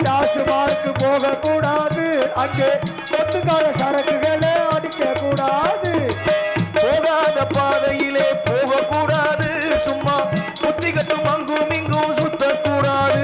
டாஸ்மார்க்கு போக கூடாது, அங்கே ஒட்டுக்கால சரக்குகளே அடிக்க கூடாது. போகாத பாதையிலே போகக்கூடாது, சும்மா புத்தி கட்டும் அங்கும் இங்கும் சுத்தக்கூடாது.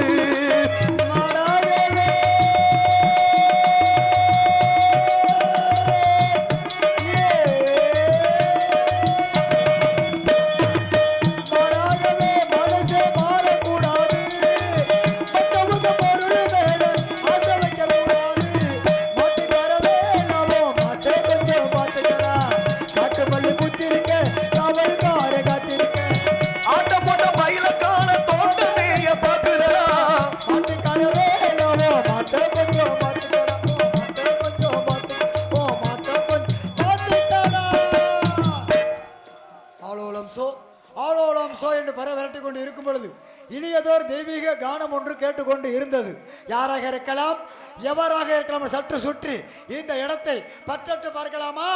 இனியதோர் தெய்வீக கானம் ஒன்று கேட்டுக்கொண்டு இருந்தது. யாராக இருக்கலாம், எவராக இருக்கலாம், சற்று சுற்றி இந்த இடத்தை பற்றற்று பார்க்கலாமா?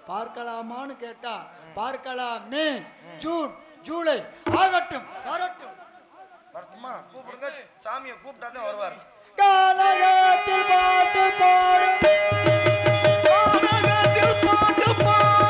பார்க்கலாமான்னு கேட்டா பார்க்கலாமே. ஜூன் ஜூலை ஆகட்டும், வரட்டும். வரட்டுமா? கூப்பிடுங்க, சாமியை கூப்பிட்டாதான் வருவார். காலகத்தில் பாட்டு பாடும், காலகத்தில் பாட்டு பாடும்,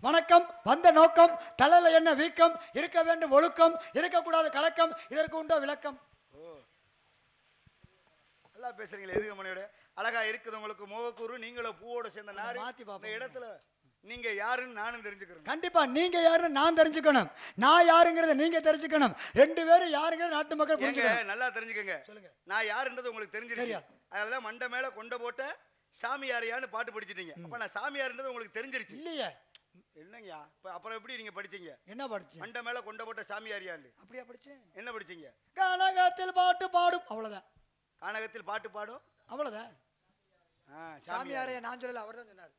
வணக்கம். வந்த நோக்கம், தலையில என்ன வீக்கம், இருக்க வேண்டும் ஒழுக்கம், இருக்கக்கூடாது கலக்கம், இதற்கு உண்டோ விளக்கம்? நல்லா பேசுறீங்களே, இருக்க மணியோட அழகா இருக்குது உங்களுக்கு முகக்கூறு. நீங்களும் பூவோட சேர்ந்த நாரி இடத்துல நீங்க யாருன்னு நானும் தெரிஞ்சுக்கிறேன். கண்டிப்பா நீங்க யாருன்னு நான் தெரிஞ்சுக்கணும், நான் யாருங்கிறத நீங்க தெரிஞ்சுக்கணும். ரெண்டு பேரும் யாருங்கிறது நாட்டு மக்கள் புரிஞ்சுக்கணும். நல்லா தெரிஞ்சுக்கங்க. சொல்லுங்க, நான் யாருன்றது உங்களுக்கு தெரிஞ்சிருச்சு. அதனாலதான் மண்டை மேல கொண்ட போட்ட சாமியாரியான்னு பாட்டு படிச்சிட்டீங்க. அப்ப நான் சாமியார்ன்றது உங்களுக்கு தெரிஞ்சிருச்சு இல்லையா? என்னங்கயா, அப்புறம் எப்படி நீங்க படிச்சீங்க? என்ன படிச்சீங்க? மண்டை மேல கொண்ட போட்ட சாமியாரியான்னு. அப்படியே படிச்சேன். என்ன படிச்சீங்க? கானகத்தில் பாட்டு பாடும், அவ்வளவுதான். கானகத்தில் பாட்டு பாடும், அவ்வளவுதான். சாமியாரையா நான் சொல்லல, அவர் தான் சொன்னார்.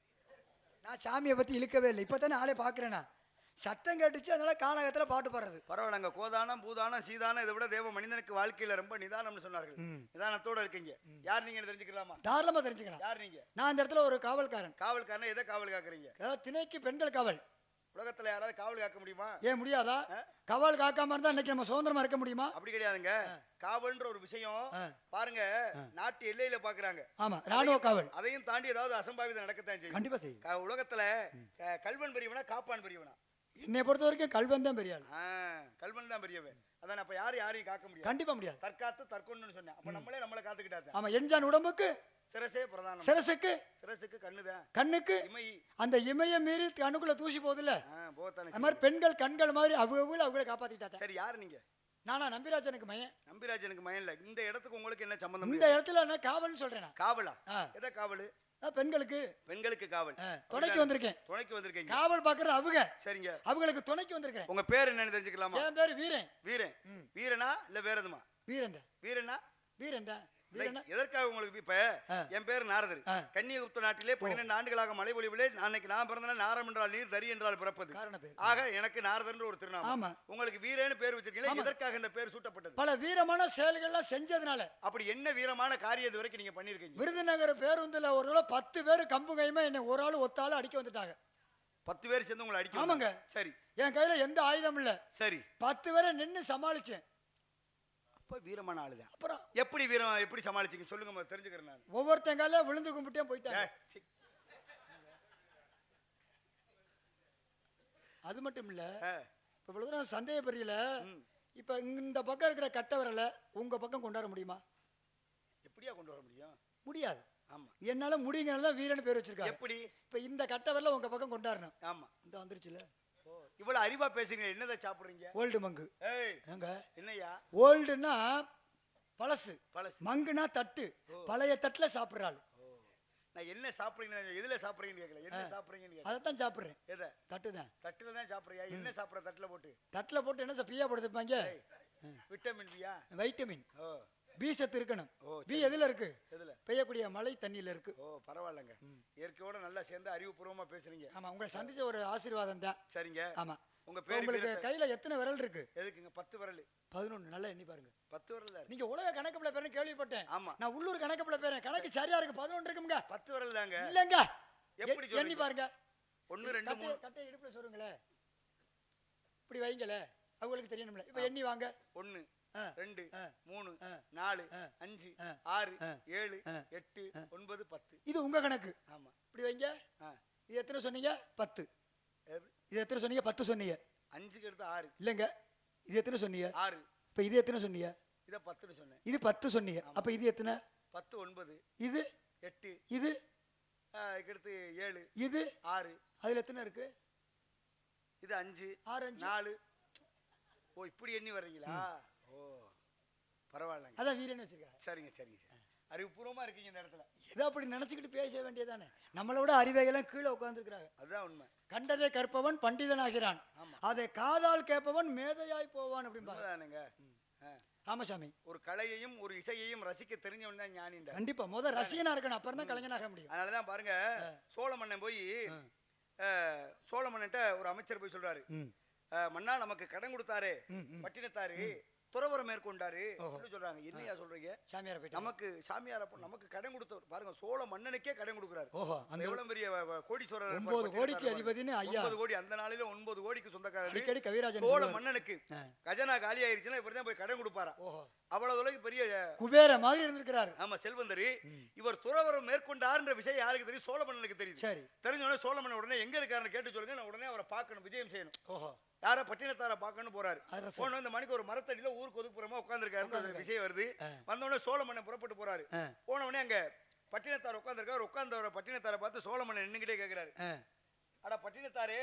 நான் சாமியை பத்தி இழுக்கவே இல்லை, இப்பதானே ஆளே பாக்குறேன்னா. சத்தம் கேட்டுச்சு, அதனால கானகத்துல பாட்டு பாடுறது. பரவாயில்ல. கோதானம் பூதானம் சீதானம் இதை விட தேவ மனிதனுக்கு வாழ்க்கையில ரொம்ப நிதானம்னு சொன்னார்கள். நிதானத்தோட இருக்கீங்க. யார் நீங்க தெரிஞ்சுக்கலாமா? தாராளமா தெரிஞ்சுக்கலாம். யார் நீங்க? நான் இந்த இடத்துல ஒரு காவல்காரன். காவல்காரன் எதை காவல் காக்குறீங்க? திணைக்கு பெண்கள் காவல். உலகத்துல யாராவது காவல் காக்க முடியுமா? ஏன் முடியாதா? காவல் காக்காம இருந்தா இன்னைக்கு நம்ம சுதந்திரமா இருக்க முடியுமா? அப்படி கிடையாதுங்க. காவல்ன்ற ஒரு விஷயம் பாருங்க, நாட்டு எல்லையில பாக்குறாங்க. ஆமா, ராணுவ காவல். அதையும் தாண்டி ஏதாவது அசம்பாவிதம் நடக்கத்தான் செய்யும். கண்டிப்பா செய்யும். உலகத்துல கல்வன் பெரியவனா காப்பான் பெரியவனா? என்னை பொறுத்த வரைக்கும் கல்வன் தான் பெரிய ஆள். கல்வன் தான் பெரியவன். அதான் அப்ப யாரையும் காக்க முடியாது. கண்டிப்பா முடியாது. தற்காத்து தற்கொன்னு சொன்னேன். அப்ப நம்மளே நம்மள காத்துக்கிட்டாது. ஆமா, எஞ்சான் உடம்புக்கு சிரசே பிரதானம். சிரசுக்கு கண்ணுதான். கண்ணுக்கு இமை. அந்த இமையை மீறி கண்ணுக்குள்ள தூசி போகுதுல்ல, அந்த மாதிரி பெண்கள் கண்கள் மாதிரி அவங்களை காப்பாத்திட்டாங்க. சரி, யாரு நீங்க? நானா நம்பிராஜனுக்கு மயன். நம்பிராஜனுக்கு மயன் இல்ல. இந்த இடத்துக்கு உங்களுக்கு என்ன சம்பந்தம்? இந்த இடத்துல நான் காவல்னு சொல்றேன். காவலா? எதை காவல்? பெண்களுக்கு காவல். துணைக்கு வந்திருக்கேன். காவல் பாக்குற அவங்க. சரிங்க, அவங்களுக்கு துணைக்கு வந்திருக்கேன். உங்க பேர் என்னன்னு தெரிஞ்சுக்கலாமா? என் பேர் வீரன். வீரனா இல்ல வேற எதுமா? வீரன். எதற்காக உங்களுக்கு? இப்ப என் பேர் நாரதர். கன்னியகுப்த நாட்டிலே 12 ஆண்டுகளாக மழை பொழிவிலே அன்னைக்கு நான் பிறந்தனா நாரம் என்றால் நீர், தரி என்றால் பிறப்பது. ஆக எனக்கு நாரதர் ஒரு திருநாமம். உங்களுக்கு வீரன்னு பேர் வச்சிருக்கீங்க. எதற்காக இந்த பேர் சூட்டப்பட்டது? பல வீரமான செயல்கள் செஞ்சதுனால. அப்படி என்ன வீரமான காரியம் இது வரைக்கும் நீங்க பண்ணிருக்கீங்க? விருதுநகர் பேருந்துல ஒரு தடவை 10 பேர் கம்பு கைமா என்ன ஒரு ஆள் ஒத்தால அடிக்க வந்துட்டாங்க. 10 பேர் சேர்ந்து உங்களை அடிக்க? ஆமாங்க. சரி, என் கையில எந்த ஆயுதம் இல்ல. சரி, 10 பேரை நின்னு சமாளிச்சேன். அப்ப வீரமான ஆளுதான். அப்புறம் எப்படி சமாளிச்சீங்க சொல்லுங்க, தெரிஞ்சுக்கிறேன். நான் ஒவ்வொருத்தங்கால விழுந்து கும்பிட்டே போயிட்டாங்க. அது மட்டும் இல்ல ஆ, இப்ப இவ்வளவு தூரம் சந்தேகப்பரியல. ம். இப்ப இந்த பக்கம் இருக்கிற கட்டை விரலை உங்க பக்கம் கொண்டாட முடியுமா? எப்படியா கொண்டு வர முடியும்? முடியாது. ஆமா. என்னால முடியுங்கிறனால வீரன் பேர் வச்சிருக்காங்க. எப்படி? இப்ப இந்த கட்டை விரலை உங்க பக்கம் கொண்டாடணும். ஆமா. இந்த வந்துருச்சுல இவ்வளவு அறிவா பேசுறீங்க, என்னதை சாப்பிடுறீங்க? ஓல்டு மங்கு. ஏய், ஏங்க என்னய்யா? ஓல்டுன்னா பழசு, பழசு. மங்குனா தட்டு. பழைய தட்டுல சாப்பிடுறாள். நான் என்ன சாப்பிடுறீங்க, எதுல சாப்பிடுறீங்கன்னு கேட்கல, என்ன சாப்பிடுறீங்கன்னு கேட்கல. அதைத்தான் சாப்பிடுறேன். எதை? தட்டு தான். தட்டுல தான் சாப்பிடுறியா? என்ன சாப்பிடுற தட்டுல போட்டு? தட்டுல போட்டு என்ன பியா போடுப்பாங்க? விட்டமின் பியா? வைட்டமின் ஓ, பி சத்து இருக்கணும். ஓ, பி எதுல இருக்கு? எதுல? பெய்யக்கூடிய மழை தண்ணியில இருக்கு. ஓ, பரவாயில்லைங்க. இயற்கையோட நல்லா சேர்ந்து அறிவுபூர்வமா பேசுறீங்க. ஆமா, உங்களை சந்திச்ச ஒரு ஆசீர்வாதம் தான். சரிங்க. ஆமா. உங்க பேரு உங்களுக்கு கையில எத்தனை விரல் இருக்கு? எதுக்குங்க? 10 விரல். 11. நல்லா எண்ணி பாருங்க. 10 விரல் தான். நீங்க உலக கணக்குல பேரு கேள்விப்பட்டேன். ஆமா. நான் உள்ளூர் கணக்குல பேரு கணக்கு சரியா இருக்கு. 11 இருக்குங்க. 10 விரல் தாங்க. இல்லங்க. எப்படி எண்ணி சொல்றீங்க? பாருங்க. 1 2 3. கட்டை இடுப்புல சொல்லுங்களே. இப்படி வைங்களே. அவங்களுக்கு தெரியணும்ல. இப்ப எண்ணி வாங்க. 1 ஆ, 2 ஆ, 3 ஆ, 4 ஆ, 5 ஆ, 6 ஆ, 7 ஆ, 8 9 10. இது உங்க கணக்கு. ஆமா. இப்படி வைங்க. ஆ. இது எத்தனை சொன்னீங்க? 10. எப்படி? இது எத்தனை சொன்னீங்க? 10 சொன்னீங்க. 5க்கு எடுத்து 6. இல்லங்க. இது எத்தனை சொன்னீங்க? 6. இப்ப இது எத்தனை சொன்னீங்க? இத 10ன்னு சொன்னேன். இது 10 சொன்னீங்க. அப்ப இது எத்தனை? 10 9. இது 8. இது இதுக்கு அடுத்து 7 இது 6. அதுல எத்தனை இருக்கு? இது 5 6 5. 4. ஓ, இப்படி எண்ணி வர்றீங்களா? ஓ, பரவாயில்லைங்க. அதான் வீரன் வச்சிருக்காங்க. சரிங்க சரிங்க சரி. அறிவுபூர்வமா இருக்கீங்க இந்த இடத்துல. ஏதோ அப்படி நினைச்சுக்கிட்டு பேச வேண்டியதானே. நம்மளோட அறிவையெல்லாம் கீழே உட்கார்ந்துருக்காங்க. அதுதான் உண்மை. கண்டதை கற்பவன் பண்டிதனாகிறான், ஆமா. அதை காதால் கேட்பவன் மேதையாய் போவான் அப்படிம்பாங்க. உண்மைதானுங்க. ஆமா சாமி. ஒரு கலையையும் ஒரு இசையையும் ரசிக்க தெரிஞ்சவன் தான் ஞானின்ற. கண்டிப்பா முதல் ரசிகனா இருக்கணும், அப்புறம் தான் கலைஞனாக முடியும். அதனாலதான் பாருங்க, சோழ மன்னன் போய் சோழ மன்னன்ட்ட ஒரு அமைச்சர் போய் சொல்றாரு, மன்னா நமக்கு கடன் கொடுத்தாரு பட்டினத்தாரு, துறவரம் மேற்கொண்டாரு அப்படின்னு சொல்றாங்க. என்னையா சொல்றீங்க? சாமியார போயிட்டு நமக்கு சாமியார நமக்கு கடன் கொடுத்தவர் பாருங்க, சோழ மன்னனுக்கே கடன் கொடுக்குறாரு. ஓஹோ, அந்த எவ்வளவு பெரிய கோடீஸ்வரர். 9 கோடிக்கு அதிபதினு ஐயா. 9 கோடி அந்த நாளில 9 கோடிக்கு சொந்தக்காரர். அடிக்கடி கவிராஜன் சோழ மன்னனுக்கு கஜனா காலி ஆயிருச்சுன்னா இவர்தான் போய் கடன் கொடுப்பாரா. ஓஹோ, அவ்வளவு தொலைக்கு பெரிய குபேர மாதிரி இருந்திருக்கிறாரு. ஆமா, செல்வந்தரி. இவர் துறவரம் மேற்கொண்டார்ன்ற விஷயம் யாருக்கு தெரியும்? சோழ மன்னனுக்கு தெரியுது. சரி. தெரிஞ்ச உடனே சோழ மன்னன் உடனே எங்க இருக்காருன்னு கேட்டு சொல்லுங்க, நான் உடனே அவரை பார்க்கணும், விஜயம் செய்யணும். ஓஹோ, யார? பட்டினத்தார பார்க்கணும் போறாரு. அரசர். போன இந்த மணிக்கு ஒரு மரத்தடியில ஊருக்கு ஒதுக்குப்புறமா உட்கார்ந்துருக்காரு. விஷயம் வருது. வந்த உடனே சோழ மன்னன் புறப்பட்டு போறாரு. போன உடனே அங்க பட்டினத்தார் உட்கார்ந்துருக்காரு. உட்கார்ந்தவரை பட்டினத்தாரை பார்த்து சோழ மன்னன் நின்னுகிட்டே கேட்கிறாரு, அட பட்டினத்தாரே,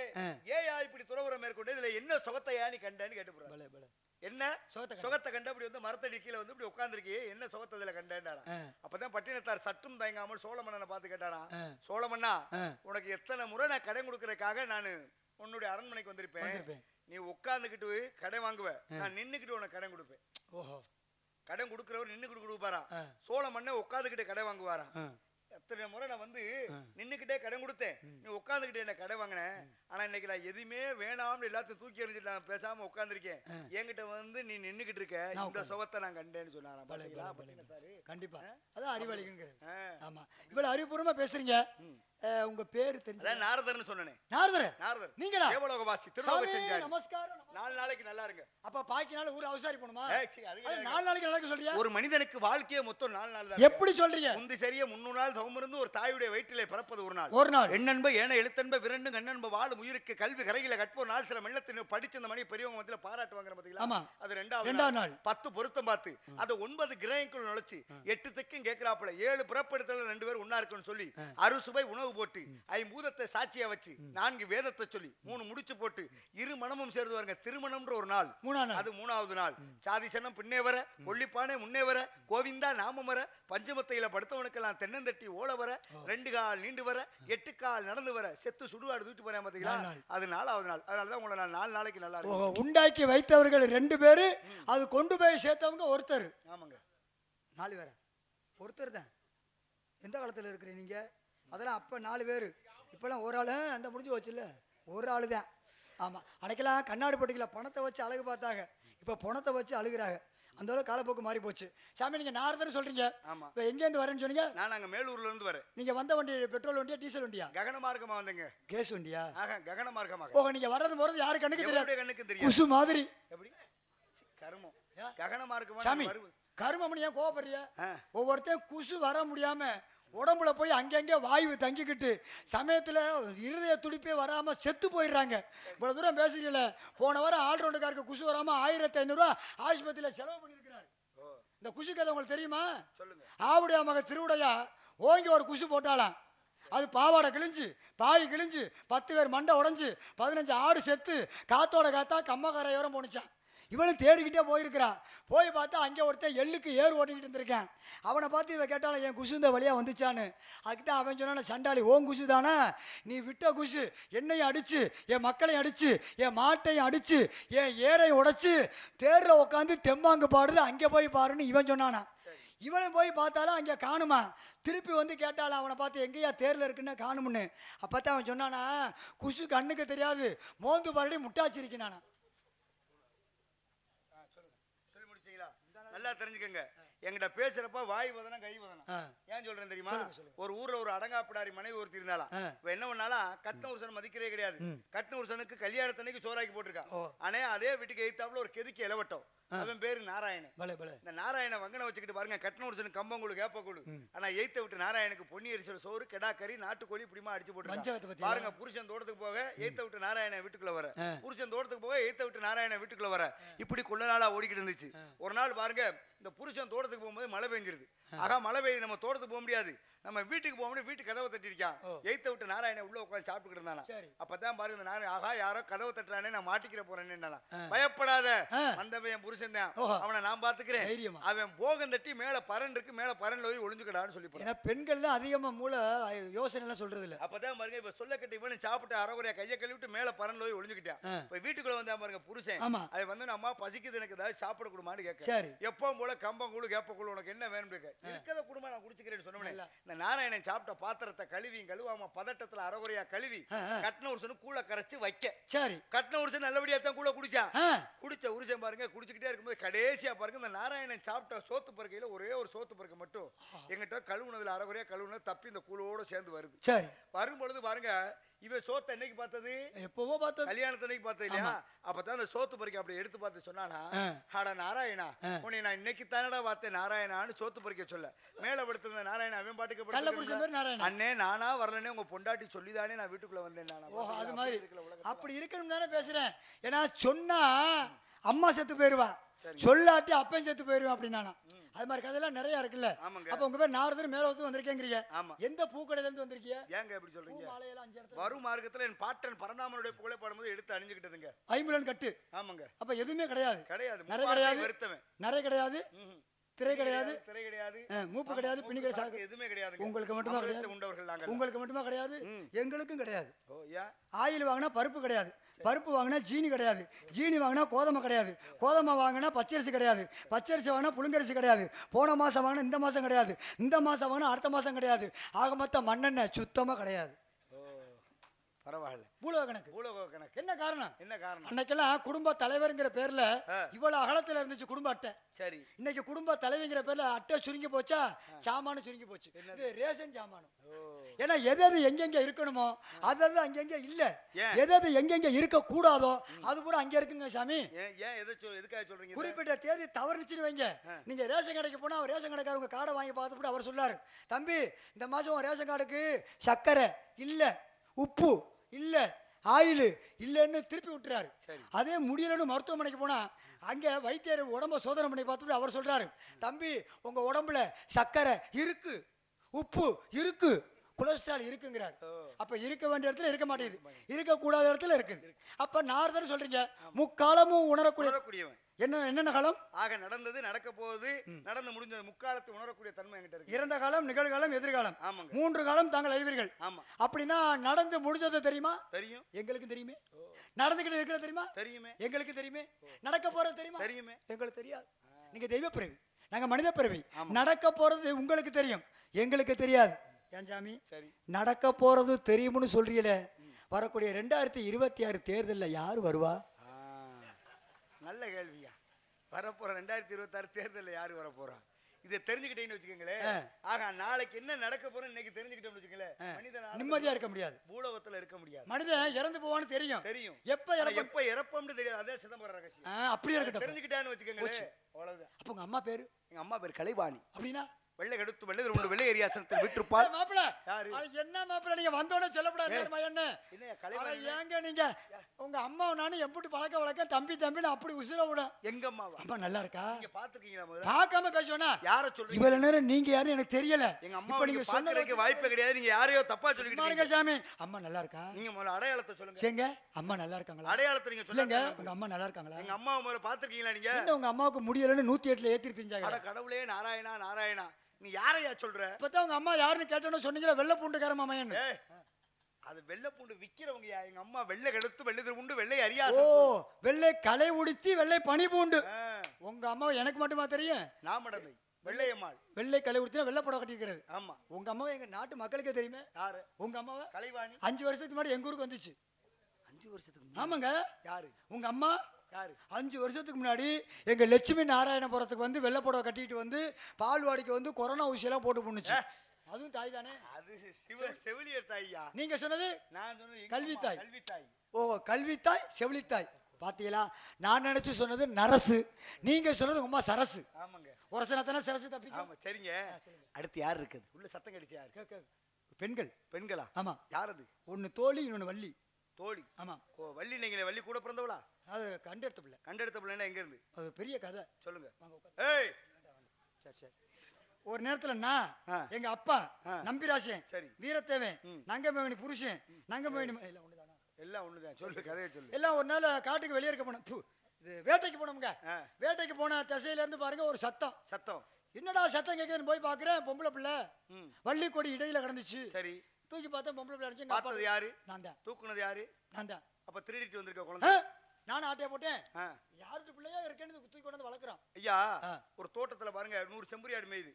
ஏயா இப்படி துறவரம் மேற்கொண்டு இதுல என்ன சுகத்தையா நீ கண்டேன்னு கேட்டு போறாரு. என்ன சுகத்தை கண்ட? அப்படி வந்து மரத்தடி கீழே வந்து இப்படி உட்கார்ந்துருக்கியே, என்ன சுகத்தை இதுல கண்டேன்டாரா. அப்பதான் பட்டினத்தார் சற்றும் தயங்காமல் சோழ மன்னனை பார்த்து கேட்டாராம், சோழ மன்னா, உனக்கு எத்தனை முறை நான் கடன் கொடுக்கறதுக்காக நான் உன்னுடைய அரண்மனைக்கு வந்திருப்பேன். நீ உட்கார்ந்துக்கிட்டு கடன் வாங்குவ, நான் நின்னுக்கிட்டு உனக்கு கடன் கொடுப்பேன். ஓஹோ, கடன் கொடுக்கிறவர் நின்னுக்கிட்டு கொடுப்பாரா? சோழ மன்ன உட்கார்ந்துக்கிட்டு கடன் வாங்குவாரா? எத்தனை முறை நான் வந்து நின்னுக்கிட்டே கடன் கொடுத்தேன், நீ உட்கார்ந்துக்கிட்டே என்ன கடன் வாங்கின. ஆனா இன்னைக்கு நான் எதுவுமே வேணாம்னு எல்லாத்தையும் தூக்கி எறிஞ்சிட்டு நான் பேசாம உட்கார்ந்துருக்கேன். என்கிட்ட வந்து நீ நின்னுக்கிட்டு இருக்க, இந்த சுகத்தை நான் கண்டேன்னு சொன்னாராம். கண்டிப்பா அதான் அறிவாளிங்கிறது. ஆமா, இவ்வளவு அறிவுபூர்வமா பேசுறீங்க. உங்க பேரு தெரிஞ்சு? நாரதர்னு சொன்னேன். நாரதர்? நாரதர் நீங்களா? தேவலோகவாசி, திருலோக செஞ்சார். நமஸ்காரம். 4 நாளைக்கு நல்லா இருங்க. அப்ப பாக்கி நாள் ஊர் அவசாரி போணுமா? அது 4 நாளைக்கு நல்லா சொல்றியா? ஒரு மனிதனுக்கு வாழ்க்கையே மொத்தம் 4 நாள் தான். எப்படி சொல்றீங்க? முந்தி சரியா 300 நாள் தவமிருந்து ஒரு தாயுடைய வயிற்றிலே பிறப்பது ஒரு நாள். ஒரு நாள். எண்ணன்ப ஏன எழுத்தன்ப விரண்டு கண்ணன்ப வாழும் உயிருக்கு கல்வி கரையில கற்போர் நாள் சில மெல்லத்தின் படிச்ச இந்த மணி பெரியவங்க மத்தியில பாராட்டு வாங்குற பாத்தீங்களா? ஆமா. அது 2வது நாள். 10 பொருத்தம் பார்த்து அது 9 கிரகங்களுக்குள் நுழைச்சு 8 திக்கும் கேட்கிறாப்புல 7 பிறப்படுத்தல 2 பேர் ஒண்ணா இருக்குன்னு சொல்லி அறுசுவை உணவு போட்டு 5 பூதத்தை சாட்சியா வச்சு 4 வேதத்தை சொல்லி 3 முடிச்சு போட்டு 2 மனமும் சேர்ந்து வருங்க திருமணம்ன்ற ஒரு நாள். அது 3வது நாள். சாதிசனம் பின்னே வர, கொல்லிப்பானை முன்னே வர, கோவிந்தா நாமம் வர, பஞ்சமத்தையில படுத்தவனுக்கெல்லாம் தென்னந்தட்டி ஓட வர, 2 கால் நீண்டு வர, 8 கால் நடந்து வர, செத்து சுடுகாடு தூக்கிட்டு போறேன் பாத்தீங்களா? அது 4வது நாள். அதனாலதான் உங்களை நான் 4 நாளைக்கு நல்லா இருக்கும். உண்டாக்கி வைத்தவர்கள் 2 பேரு, அது கொண்டு போய் சேர்த்தவங்க ஒருத்தர். ஆமாங்க, 4 பேர் ஒருத்தர் தான். எந்த காலத்துல இருக்கிற நீங்க? அதெல்லாம் அப்ப 4 பேரு, இப்பெல்லாம் ஒரு ஆளு. அந்த முடிஞ்சு வச்சுல ஒரு ஆளு தான். ஆமா, அன்னைக்கெல்லாம் கண்ணாடி போட்டிக்கல பணத்தை வச்சு அழகு பார்த்தாங்க, இப்ப பணத்தை வச்சு அழுகுறாங்க. அந்த அளவுக்கு காலப்போக்கு மாறி போச்சு. சாமி, நீங்க நாரதர் சொல்றீங்க. ஆமா. இப்ப எங்க இருந்து வரேன்னு சொன்னீங்க? நான் அங்க மேலூர்ல இருந்து வரேன். நீங்க வந்த வண்டி பெட்ரோல் வண்டியா டீசல் வண்டியா? ககன மார்க்கமா வந்தீங்க. கேஸ் வண்டியா? ககன மார்க்கமாக. ஓ, நீங்க வர்றது போறது யாரு கண்ணுக்கு தெரியாது? கண்ணுக்கு தெரியும். குசு மாதிரி. எப்படி கருமம் ககன மார்க்கமா? சாமி, கருமம்னு ஏன் கோவப்படுறியா? ஒவ்வொருத்தையும் குசு வர முடியாம உடம்புல போய் அங்கங்கே வாயு தங்கிக்கிட்டு சமயத்தில் இருதய துடிப்பே வராமல் செத்து போயிடுறாங்க. இவ்வளோ தூரம் பேசுறீங்கள, போன வாரம் ஆல்ரவுண்டுக்காருக்கு குசு வராமல் 1500 ஆஸ்பத்திரியில் செலவு பண்ணியிருக்கிறார். இந்த குசு கதை உங்களுக்கு தெரியுமா? சொல்லுங்க. ஆவுடைய மக திருவுடையா ஓங்கி ஒரு குசு போட்டாலாம், அது பாவாடை கிழிஞ்சு பாய் கிழிஞ்சு 10 பேர் மண்டை உடஞ்சி 15 ஆடு செத்து காத்தோட காத்தா கம்மக்காரையோரம் போணுச்சான். இவனும் தேடிக்கிட்டே போயிருக்கிறான். போய் பார்த்தா அங்கே ஒருத்தன் எள்ளுக்கு ஏறு ஓட்டிக்கிட்டு இருந்திருக்கேன். அவனை பார்த்து இவன் கேட்டாலும் என் குசு இந்த வழியாக வந்துச்சான்னு. அதுக்கு தான் அவன் சொன்னான, சண்டாளி ஓன் குசு தானே, நீ விட்ட குசு என்னையும் அடிச்சு என் மக்களையும் அடிச்சு என் மாட்டையும் அடிச்சு என் ஏரையும் உடைச்சு தேரில் உட்காந்து தெம்மாங்கு பாடுது, அங்கே போய் பாருன்னு இவன் சொன்னானா. இவனும் போய் பார்த்தாலும் அங்கே காணுமா. திருப்பி வந்து கேட்டாலும் அவனை பார்த்து எங்கேயா தேரில் இருக்குன்னு காணும்னு. அப்போ தான் அவன் சொன்னானா, குசு கண்ணுக்கு தெரியாது, மோந்து பாருடி முட்டாச்சிருக்கிறானா. நல்லா தெரிஞ்சுக்கங்க, எங்கிட்ட பேசுறப்ப வாய் வதனம் கை வதனம். ஏன் சொல்றேன் தெரியுமா? ஒரு ஊர்ல ஒரு அடங்காப்பிடாரி மனைவி ஒருத்தி இருந்தாலும் என்ன பண்ணாலும் கட்டின உருசன் மதிக்கிறே கிடையாது. கட்டின உருசனுக்கு கல்யாணத்தன்னைக்கு சோறாக்கி போட்டிருக்கா. ஆனா அதே வீட்டுக்கு எதிர்த்தாப்புல ஒரு கெதுக்கி இலவட்டம். அவன் பேரு நாராயணன். இந்த நாராயண வங்கனை வச்சுக்கிட்டு பாருங்க, கட்டின உருசனுக்கு கம்பங்கூழு கேப்பக்கூழு. ஆனா எய்த்த விட்டு நாராயணுக்கு பொன்னி அரிசல் சோறு கெடா கறி நாட்டுக்கோழி இப்படிமா அடிச்சு போட்டு பாருங்க. புருஷன் தோட்டத்துக்கு போக எய்த்த விட்டு நாராயண வீட்டுக்குள்ள வர, புருஷன் தோட்டத்துக்கு போக எய்த்த விட்டு நாராயண வீட்டுக்குள்ள வர, இப்படி கொள்ள நாளா ஓடிக்கிட்டு இருந்துச்சு. ஒரு நாள் பாருங்க, இந்த புருஷன் தோட்டத்துக்கு போகும்போது மழை பெஞ்சிருது. ஆகா மழை பெய்யுது, நம்ம தோட்டத்துக்கு போக முடியாது, நம்ம வீட்டுக்கு போகணும். வீட்டு கதவை தட்டிருக்கான். எய்த்த விட்டு நாராயண உள்ள உட்காந்து சாப்பிட்டு இருந்தானா. அப்பதான் பாருங்க இந்த நாராயண, ஆகா யாரோ கதவை தட்டுறானே, நான் மாட்டிக்கிற போறேன்னு. பயப்படாத, வந்தவன் புருஷன் தான், அவனை நான் பாத்துக்கிறேன். அவன் போகம் தட்டி மேல பரன் இருக்கு, மேல பரன்ல போய் ஒளிஞ்சுக்கடான்னு சொல்லி போறான். பெண்கள் தான் அதிகமா மூளை யோசனை எல்லாம் சொல்றது இல்ல. அப்பதான் பாருங்க, இப்ப சொல்ல கட்டி இவனு சாப்பிட்டு அறகுறையா கையை கழுவிட்டு மேல பரன்ல போய் ஒளிஞ்சுக்கிட்டான். இப்ப வீட்டுக்குள்ள வந்தா பாருங்க புருஷன், அவன் வந்து அம்மா பசிக்குது, எனக்கு ஏதாவது சாப்பிட கொடுமான்னு கேட்க. எப்பவும் போல கம்பங்கூழு கேப்பக்கூழு உனக்கு என்ன வேணும் கேட்க. இருக்கிற குடும்பம் நான் குடிச்சுக்கிறேன்னு சொன்னேன். இந்த நாராயணன் சாப்பிட்ட பாத்திரத்தை கழுவியும் கழுவாம பதட்டத்துல அறகுறையா கழுவி கட்டின உருசனு கூழ கரைச்சு வைக்க. சரி, கட்டின உருசன் நல்லபடியா தான் கூழ குடிச்சான். குடிச்ச உருசன் பாருங்க, குடிச்சுக்கிட்டே இருக்கும்போது கடைசியா பாருங்க, இந்த நாராயணன் சாப்பிட்ட சோத்து பருக்கையில ஒரே ஒரு சோத்து பருக்கை மட்டும் எங்கிட்ட கழுவுனதுல அறகுறையா கழுவுனது தப்பி இந்த கூழோட சேர்ந்து வருது. சரி, வரும்பொழுது பாருங்க, இவன் சோத்தை என்னைக்கு பார்த்தது? எப்பவோ பார்த்தது, கல்யாணத்தன்னைக்கு பார்த்தது இல்லையா? அப்பதான் அந்த சோத்து பறிக்க அப்படி எடுத்து பார்த்து சொன்னானா, அட நாராயணா, உன்னை நான் இன்னைக்கு தானடா பார்த்தேன் நாராயணான்னு சோத்து பறிக்க சொல்ல மேல படுத்திருந்த நாராயணா அவன் பாட்டுக்கு, அண்ணே நானா வரலன்னே உங்க பொண்டாட்டி சொல்லிதானே நான் வீட்டுக்குள்ள வந்தேன். அது மாதிரி அப்படி இருக்கணும் தானே பேசுறேன். ஏன்னா சொன்னா அம்மா செத்து போயிருவா, சொல்லாட்டி அப்பன் செத்து போயிருவேன் அப்படின்னா. அது மாதிரி கதையெல்லாம் நிறைய இருக்குல்ல. அப்ப உங்க பேர் நாரதர் மேல வந்து வந்திருக்கேங்கிறீங்க. எந்த பூக்கடையில இருந்து வந்திருக்கீங்க? ஏங்க எப்படி சொல்றீங்க? வரும் மார்க்கத்துல என் பாட்டன் பரந்தாமனுடைய புகழை பாடும்போது எடுத்து அணிஞ்சுக்கிட்டதுங்க. ஐம்புலன் கட்டு. ஆமாங்க. அப்ப எதுவுமே கிடையாது. கிடையாது. நிறைய கிடையாது. வருத்தவன். நிறைய கிடையாது. திரை கிடையாது. திரை கிடையாது. மூப்பு கிடையாது. பிணிகள் சாக்கு எதுவுமே கிடையாது. உங்களுக்கு மட்டுமா கிடையாது? உண்டவர்கள் நாங்க. உங்களுக்கு மட்டுமா கிடையாது? எங்களுக்கும் கிடையாது. ஆயில் வாங்கினா பருப்பு கிடையாது, பருப்பு வாங்கினா ஜீனி கிடையாது, ஜீனி வாங்கினா கோதுமை கிடையாது, கோதுமை வாங்கினா பச்சரிசி கிடையாது, பச்சரிசி வாங்கினா புழுங்கரிசி கிடையாது, போன மாதம் வாங்கினா இந்த மாதம் கிடையாது, இந்த மாதம் வாங்கினா அடுத்த மாதம் கிடையாது, ஆக மொத்தம் மண்ணெண்ணெய் சுத்தமாக கிடையாது. பரவாயில்ல. பூலோக கணக்கு. பூலோக கணக்கு. என்ன காரணம்? என்ன காரணம்? அன்னைக்கெல்லாம் குடும்ப தலைவர்ங்கிற பேர்ல இவ்வளவு அகலத்துல இருந்துச்சு குடும்ப அட்டை. சரி, இன்னைக்கு குடும்ப தலைவிங்கிற பேர்ல அட்டை சுருங்கி போச்சா, சாமானு சுருங்கி போச்சு. இது ரேஷன் சாமானம். ஏன்னா எது எங்கெங்க இருக்கணுமோ அது அங்கங்க இல்ல, எது எங்கெங்க இருக்க கூடாதோ அது பூரா அங்க இருக்குங்க சாமி. ஏன் எதுக்காக சொல்றீங்க? குறிப்பிட்ட தேதி தவறுச்சுன்னு வைங்க, நீங்க ரேஷன் கடைக்கு போனா அவர் ரேஷன் கடைக்காரங்க கார்டை வாங்கி பார்த்துட்டு அவர் சொல்லாரு, தம்பி இந்த மாசம் ரேஷன் கார்டுக்கு சர்க்கரை இல்ல, உப்பு இல்ல, ஆயில் இல்லைன்னு திருப்பி விட்டுறாரு. அதே முடியலன்னு மருத்துவமனைக்கு போனா அங்க வைத்தியர் உடம்ப சோதனை பண்ணி பார்த்துட்டு அவர் சொல்றாரு, தம்பி உங்க உடம்புல சர்க்கரை இருக்கு, உப்பு இருக்கு, கொலஸ்ட்ரால் இருக்குங்கிறார். அப்ப இருக்க வேண்டிய இடத்துல இருக்க மாட்டேங்குது, இருக்க கூடாத இடத்துல இருக்குது. அப்ப நாரதர் சொல்றீங்க முக்காலமும் உணரக்கூடியவன். என்னென்ன காலம்? ஆக நடந்தது, நடக்க போகுது, நடந்து முடிஞ்சது, முக்காலத்தை உணரக்கூடிய தன்மை என்கிட்ட இருக்கு. இறந்த காலம், நிகழ்காலம், எதிர்காலம். ஆமாங்க. 3 காலம் தாங்கள் அறிவீர்கள். ஆமா. அப்படின்னா நடந்து முடிஞ்சது தெரியுமா? தெரியும். எங்களுக்கு தெரியுமே. நடந்துகிட்டு இருக்கிறது தெரியுமா? தெரியுமே. எங்களுக்கு தெரியுமே. நடக்க போறது தெரியுமா? தெரியுமே. எங்களுக்கு தெரியாது. நீங்க தெய்வ பிறவி, நாங்க மனித பிறவி. நடக்க போறது உங்களுக்கு தெரியும், எங்களுக்கு தெரியாது. ஏன் சாமி? சரி, நடக்க போறது தெரியும்னு சொல்றீங்களே, வரக்கூடிய 2026 தேர்தலில் யாரு வருவா? நல்ல கேள்வியா. வரப்போற 2026 தேர்தலில் யாரு வரப்போறா? இதை தெரிஞ்சுக்கிட்டேன்னு வச்சுக்கோங்களேன். ஆக நாளைக்கு என்ன நடக்க போறோம் இன்னைக்கு தெரிஞ்சுக்கிட்டோம்னு வச்சுக்கோங்களேன், மனிதன் நிம்மதியா இருக்க முடியாது, பூலோகத்துல இருக்க முடியாது. மனிதன் இறந்து போவான்னு தெரியும், எப்ப இறப்போம்னு தெரியாது. அதே சிதம்பரம் ரகசியம். அப்படியே இருக்கட்டும், தெரிஞ்சுக்கிட்டான்னு வச்சுக்கோங்களேன், அவ்வளவுதான். அப்ப உங்க அம்மா பேரு? எங்க அம்மா பேரு கலைவாணி. அப்படின்னா வெள்ளை கடுத்து வெள்ளை உண்டு வெள்ளை அரியாசனத்தில் விட்டுருப்பாள். மாப்பிள்ள யாரு? என்ன மாப்பிள்ள நீங்க வந்தோடனே சொல்லக்கூடாது என்ன என்னையா கலைவாணி? ஏங்க நீங்க உங்க அம்மாவை நானும் எப்படி வளர்க்க தம்பி தம்பின்னு அப்படி உசுர விட. எங்க அம்மாவா? அம்மா நல்லா இருக்கா? நீங்க பாத்துருக்கீங்களா முதல்ல? பார்க்காம பேசுவேனா? யார சொல்றீங்க? இவ்வளவு நேரம் நீங்க யாரும் எனக்கு தெரியல. எங்க அம்மா நீங்க பாக்குறதுக்கு வாய்ப்பே கிடையாது. நீங்க யாரையோ தப்பா சொல்லிக்கிட்டு இருக்கீங்க. சாமி அம்மா நல்லா இருக்கா? நீங்க முதல்ல அடையாளத்தை சொல்லுங்க. சேங்க அம்மா நல்லா இருக்காங்களா? அடையாளத்தை நீங்க சொல்லுங்க. உங்க அம்மா நல்லா இருக்காங்களா? எங்க அம்மாவை முதல்ல பாத்துருக்கீங்களா நீங்க? என்ன உங்க அம்மாவுக்கு முடியலன்னு 108ல ஏத்தி தெரிஞ்சாங்க. அட கடவுளே நாராயணா நாராயணா. நீ யாரையா சொல்ற? இப்பதான் உங்க அம்மா யாருன்னு கேட்டோன்னு சொன்னீங்களா வெள்ளை பூண்டுக்கார மாமையன்னு. அது வெள்ளை பூண்டு விக்கிறவங்கயா. எங்க அம்மா வெள்ளை கெடுத்து வெள்ளை உண்டு வெள்ளை ஓ அரியாசம். வெள்ளை களை உடுத்தி வெள்ளை பனி பூண்டு. உங்க அம்மா எனக்கு மட்டுமா தெரியும்? நாமடமை வெள்ளையம்மாள். வெள்ளை களை உடுத்தி வெள்ளை புடவை கட்டிக்கிறது. ஆமா. உங்க அம்மாவை எங்க நாட்டு மக்களுக்கே தெரியுமே. யாரு? உங்க அம்மாவை கலைவாணி. 5 வருஷத்துக்கு முன்னாடி எங்க ஊருக்கு வந்துச்சு. 5 வருஷத்துக்கு முன்னாடி? ஆமாங்க. யாரு? உங்க அம்மா யாரு? 5 வருஷத்துக்கு முன்னாடி எங்க லட்சுமி நாராயணபுரத்துக்கு வந்து வெள்ளை புடவை கட்டிட்டு வந்து பால்வாடிக்கு வந்து கொரோனா ஊசியெல்லாம் போட்டு போனுச்சு. அதுவும் தாய் தானே? அது செவிலியர் தாய்யா. நீங்க சொன்னது? நான் சொன்னது கல்வி தாய். கல்வி தாய். ஓ கல்வி தாய் செவிலி தாய். பாத்தீங்களா? நான் நினைச்சு சொன்னது நரசு, நீங்க சொன்னது உமா சரசு. ஆமாங்க. ஒரு சனத்தானே சரசு தப்பி. ஆமா சரிங்க. அடுத்து யார் இருக்குது? உள்ள சத்தம் கடிச்சு யாரு? பெண்கள். பெண்களா? ஆமா. யார் அது? ஒன்னு தோழி இன்னொன்னு வள்ளி. தோழி. ஆமா. ஓ வள்ளி. நீங்களே வள்ளி கூட பிறந்தவளா? அது கண்டெடுத்த பிள்ளை. கண்டெடுத்த பிள்ளைன்னா எங்க இருந்து? அது பெரிய கதை. சொல்லுங்க. ஏய் சரி சரி. ஒரு நேரத்துல நான் எங்க அப்பா நம்பிராசன், சரி, வீரத்தேவன், நங்கமேவனி புருஷன், நங்கமேவனி எல்லாம் ஒண்ணுதானா? எல்லாம் ஒண்ணுதான். சொல்லு கதையை சொல்லு. எல்லாம் ஒரு நாள் காட்டுக்கு வெளியே இருக்க போனோம். இது வேட்டைக்கு போனோம்ங்க. வேட்டைக்கு போன திசையில இருந்து பாருங்க ஒரு சத்தம். சத்தம். என்னடா சத்தம் கேட்குதுன்னு போய் பாக்குறேன். பொம்பளை பிள்ளை வள்ளி கொடி இடையில கிடந்துச்சு. சரி. தூக்கி பார்த்தா பொம்பளை பிள்ளை அடிச்சு. பார்த்தது யாரு? நான் தான். தூக்குனது யாரு? நான் தான். அப்ப திருடிட்டு வந்திருக்க குழந்தை நானும் ஆட்டையா போட்டேன். யாருக்கு பிள்ளையா இருக்கேன்னு தூக்கி கொண்டு வந்து வளர்க்குறான். ஐயா ஒரு தோட்டத்துல பாருங்க 100 செம்பரி ஆடு மேயுது.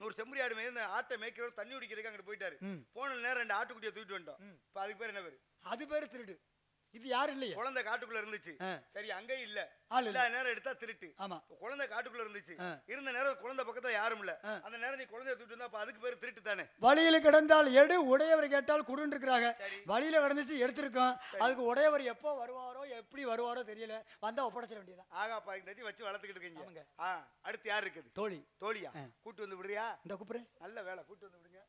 100 செம்பரி ஆடு மேயுது. ஆட்டை மேய்க்கிறவர் தண்ணி குடிக்கிறதுக்கு அங்கிட்டு போயிட்டாரு. போன நேரம் 2 ஆட்டுக்குட்டியை தூக்கிட்டு வந்துட்டோம். இப்ப அதுக்கு பேர் என்ன பேரு? அது பேரு திருடு. இது யாரு இல்லையா? குழந்தை காட்டுக்குள்ள இருந்துச்சு. சரி அங்கே இல்ல. எல்லா நேரம் எடுத்தா திருட்டு. ஆமா. குழந்தை காட்டுக்குள்ள இருந்துச்சு. இருந்த நேரம் குழந்தை பக்கத்துல யாரும் இல்ல. அந்த நேரம் நீ குழந்தைய தூக்கிட்டு வந்தா அப்ப அதுக்கு பேரு திருட்டு தானே. வழியில கிடந்தால் எடு, உடையவர் கேட்டால் குடுன்னு இருக்கிறாங்க. வழியில கிடந்துச்சு எடுத்திருக்கோம். அதுக்கு உடையவர் எப்போ வருவாரோ எப்படி வருவாரோ தெரியல. வந்தா ஒப்படைச்சிட வேண்டியதான். ஆகாப்பா இந்த தட்டி வச்சு வளர்த்துக்கிட்டு இருக்கீங்க. அடுத்து யார் இருக்குது? தோழி. தோழியா? கூட்டு வந்து விடுறியா? இந்த கூப்பிடுறேன். நல்ல வேலை, கூட்டு வந்து விடுங்க.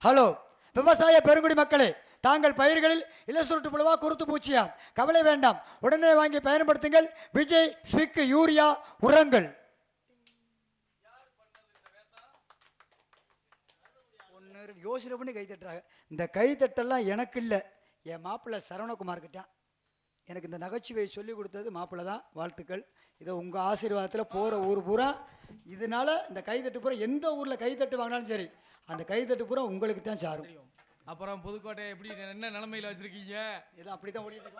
ஹலோ விவசாய பெருங்குடி மக்களே, தாங்கள் பயிர்களில் இலசுருட்டு புழுவா குருத்து பூச்சியா கவலை வேண்டாம், உடனே வாங்கி பயன்படுத்துங்கள். விஜய் ஸ்விக் யூரியா உரங்கள். ஒன்று யோசனை பண்ணி கை தட்டுறாங்க. இந்த கை தட்டெல்லாம் எனக்கு இல்லை, என் மாப்பிள்ளை சரவணகுமாருக்கு தான். எனக்கு இந்த நகைச்சுவையை சொல்லி கொடுத்தது மாப்பிள்ளை தான். வாழ்த்துக்கள். இதை உங்கள் ஆசீர்வாதத்தில் போகிற ஊர் பூரா இதனால இந்த கைத்தட்டு பூரா எந்த ஊரில் கைத்தட்டு வாங்கினாலும் சரி அந்த கைத்தட்டு பூரா உங்களுக்கு தான் சாரும். அப்புறம் புதுக்கோட்டை எப்படி என்ன நிலைமையில வச்சிருக்கீங்க? இது அப்படிதான் ஓடிட்டு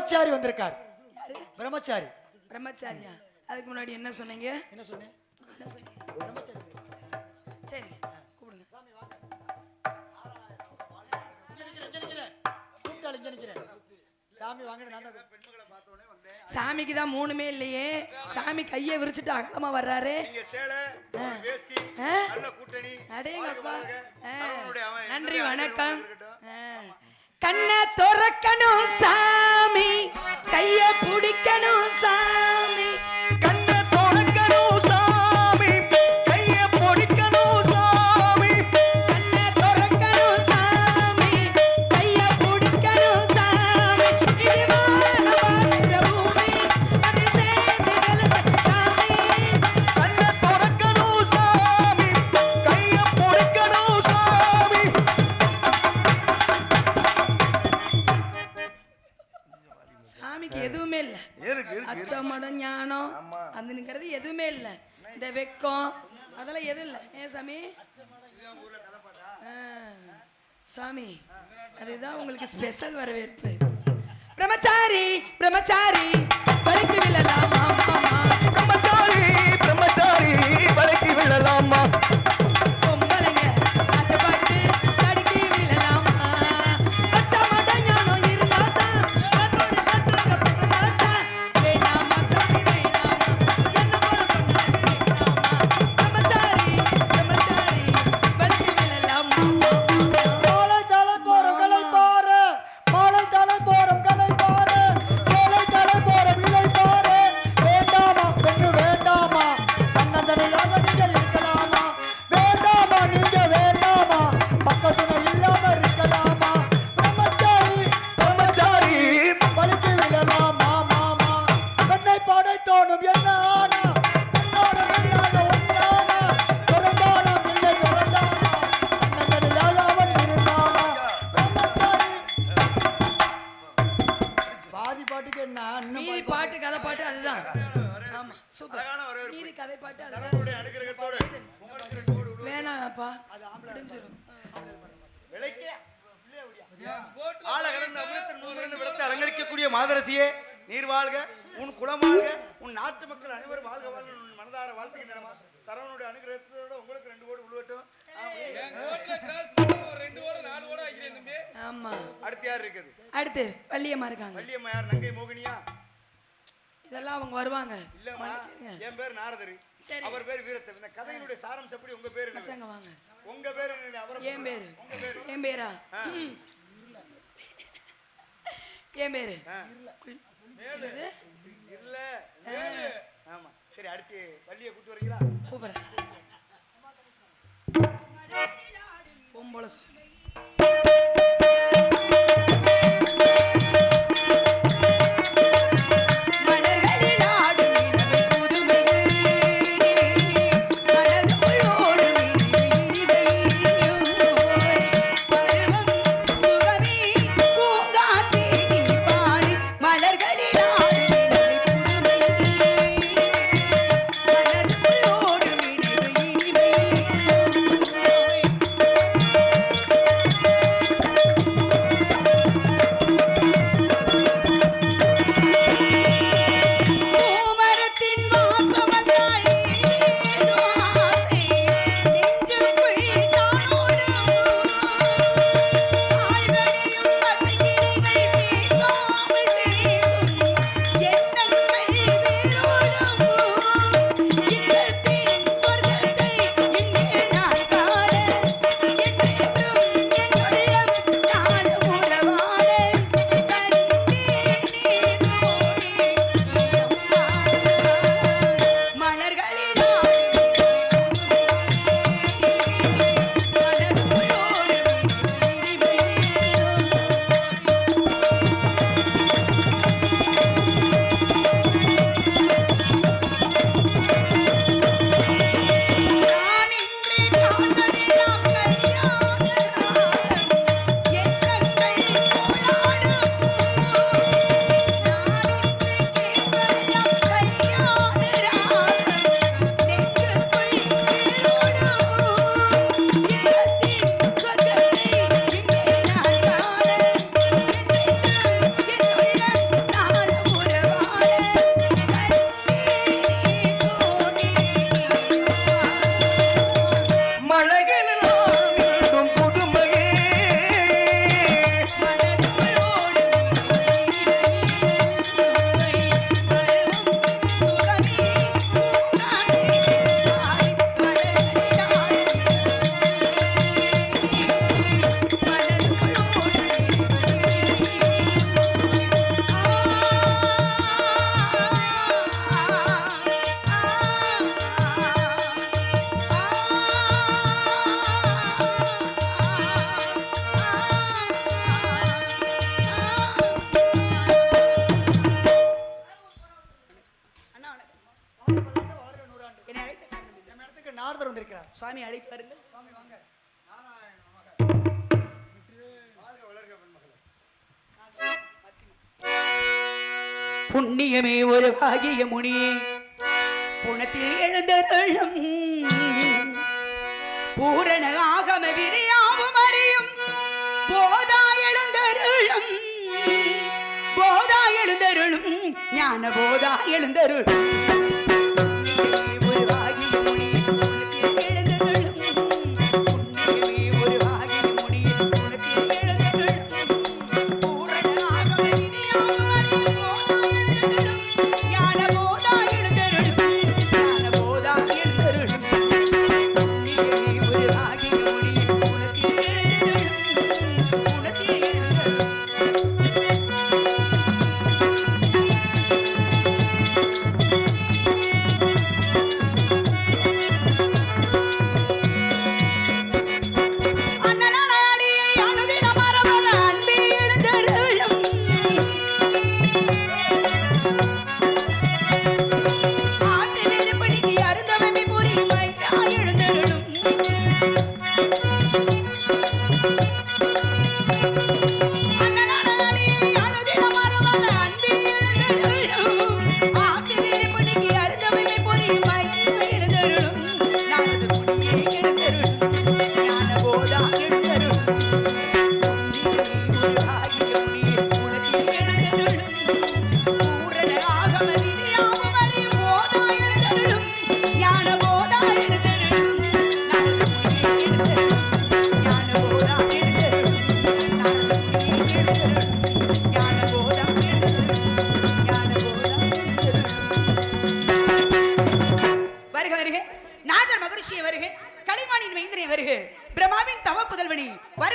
பிரம்மச்சாரி வந்திருக்கார். பிரம்மச்சாரி. பிரம்மச்சாரியா? அதுக்கு முன்னாடி என்ன சொன்னீங்க? என்ன சொன்னேன்? சரி கூப்பிடுங்க. சாமி வாங்க. சாமிக்கு தான் மூணுமே இல்லையே. சாமி கையை விரிச்சுட்டு அகலமா வர்றாரு. அடேங்கப்பா. நன்றி வணக்கம். கண்ணை துறக்கணும் சாமி, கைய பிடிக்கணும் சாமி. கண்ணை துறக்கணும் சாமி, கைய பிடிக்கணும் சாமி. கண்ணை துறக்கணும் சாமி, கைய பிடிக்கணும் சாமி. இது வானவான பூமி, அது சேர்ந்து கலந்த சாமி. கண்ணை துறக்கணும் சாமி, கைய பிடிக்கணும் சாமி. சாமிக்கு எதுவுமே இல்ல. அச்சமடம் ஞானம் அதுங்கிறது எதுவுமே இல்ல. இந்த வெக்கம் அதெல்லாம் எதுவும் இல்ல. ஏன் சாமி? சாமி அதுதான் உங்களுக்கு ஸ்பெஷல் வரவேற்பு. பிரம்மச்சாரி பிரம்மச்சாரி வலிக்கு விழலாமா மாமா. பிரம்மச்சாரி பிரம்மச்சாரி வலைக்கு விழலாமா. பொம்பளைங்க அதை பார்த்து தடுக்கி விழலாமா. அச்சமடம் ஞானம் இருந்தாதான் கண்ணோடு கத்துறங்க பெருமாச்சா. வேணாமா சாமி வேணாமா, என்ன போல பொண்ணு வேணாமா. பிரம்மச்சாரி பிரம்மச்சாரி வலிக்கு விழலாமா மாமா. மாலை தலை போரும் கலை பாரு, மாலை தலை போரும் கலை பாரு, சேலை தலை போரும் இலை பாரு. வேண்டாமா பெண்ணு வேண்டாமா, தன்னந்தனியாக நீங்க இருக்கலாமா. வேண்டாமா நீங்க வேண்டாமா, பக்கத்துல இல்லாம இருக்கலாமா. பிரம்மச்சாரி பிரம்மச்சாரி வலிக்கு விழலாமா மாமா. பெண்ணை படைத்தோனும் என்ன ஆனா, பெண்ணோடு பெண்ணாக ஒன்றானா. பிறந்தானம் இல்லை பிறந்தானா, தன்னந்தனியாக அவன் இருந்தானா. பிரம்மச்சாரி. பாதி பாட்டுக்கு என்ன இன்னும் மீதி பாட்டு கதை பாட்டு அதுதான். ஆமா சூப்பர். அழகான வரவேற்பு. மீதி கதை பாட்டு அதுதான். சரவணனுடைய அனுகிரகத்தோடு உங்களுக்கு 2 கோடி உள்ள வேணாப்பா முடிஞ்சிரும். விலைக்கே ஆள கடந்த அமிர்தத்தின் முன்னிருந்து விளத்தை அலங்கரிக்கக்கூடிய மாதரசியே, நீர் வாழ்க, உன் குலம் வாழ்க, உன் நாட்டு மக்கள் அனைவரும் வாழ்க வாழ்க உன் மனதார வாழ்த்துகின்றனமா. சரவணனுடைய அனுகிரகத்தோட உங்களுக்கு 2 கோடி உள்வட்டும். ஆமா. அடுத்து யார் இருக்குது? அடுத்து வள்ளியம்மா இருக்காங்க. வள்ளியம்மா யார்? நங்கை மோகினியா? இதெல்லாம் அவங்க வருவாங்க. இல்லம்மா, என் பேர் நாரதர், சரி. அவர் பேர் வீரத்தன். இந்த கதையினுடைய சாரம் எப்படி? உங்க பேர் என்ன? மச்சாங்க வாங்க. உங்க பேர் என்ன? அவரை என் பேரு என் பேரா என் பேரு என்னது? இல்ல. ஆமா சரி, அடுத்து வள்ளியை கூட்டு வரீங்களா? கூப்பிடுறேன். பொம்பளை மலர்களில் ஆடும் நாரதர் வந்திருக்கிறார். சுவாமி அழைத்து வருங்கள். புண்ணியமே ஒரு பாகிய முனி புனத்தில் எழுந்தருளும் பூரண ஆகம விரியாவும் அறியும் போதா எழுந்தருளும் ஞான போதா எழுந்தருளும் ஒரு பாகிய முனி புனத்தில் எழுந்தருளும் புண்ணியமே ஒரு பாகிய முனி புனத்தில் எழுந்தருளும் பூரண ஆகம விரியாவும் அறியும் போதா எழுந்தருளும் ஞான போதா எழுந்தருளும் ஞான போதா எழுந்தருளும் புண்ணியமே ஒரு பாகிய முனி புனத்தில் எழுந்தருளும் புனத்தில் எழுந்தருளும் அண்ணனாடியை அனுதினம் மறவாத அன்பில் எழுந்தருளும் ஆசை வெறுப்படிக்கு அருந்தவமை புரியும் ஐயா எழுந்தருளும் அண்ணனாடியை அனுதினம் மறவாத அன்பில் எழுந்தருளும் ஆசை வெறுப்படிக்கு அருந்தவமை புரியும் ஐயா எழுந்தருளும் நானது முடியே எழுந்தருளும் ஞான போதா எழுந்தருளும் ஒரு ஆகிய முனி உனத்தில் எழுந்தருளும் பூரண ஆகம விரியாவும் அறியும் போதா எழுந்தருளும் ஞான போதா எழுந்தருளும் நானது முடியே எழுந்தருளும் ஞான போதா எழுந்தருளும் நானது முடியே எழுந்தருளும் ஞான போதா எழுந்தருளும் ஞான போதா எழுந்தருளும் வருக வருக நாதர் மகரிஷியை வருக களிமானின் மைந்தனை வருக பிரம்மாவின் தவ புதல்வனி வருக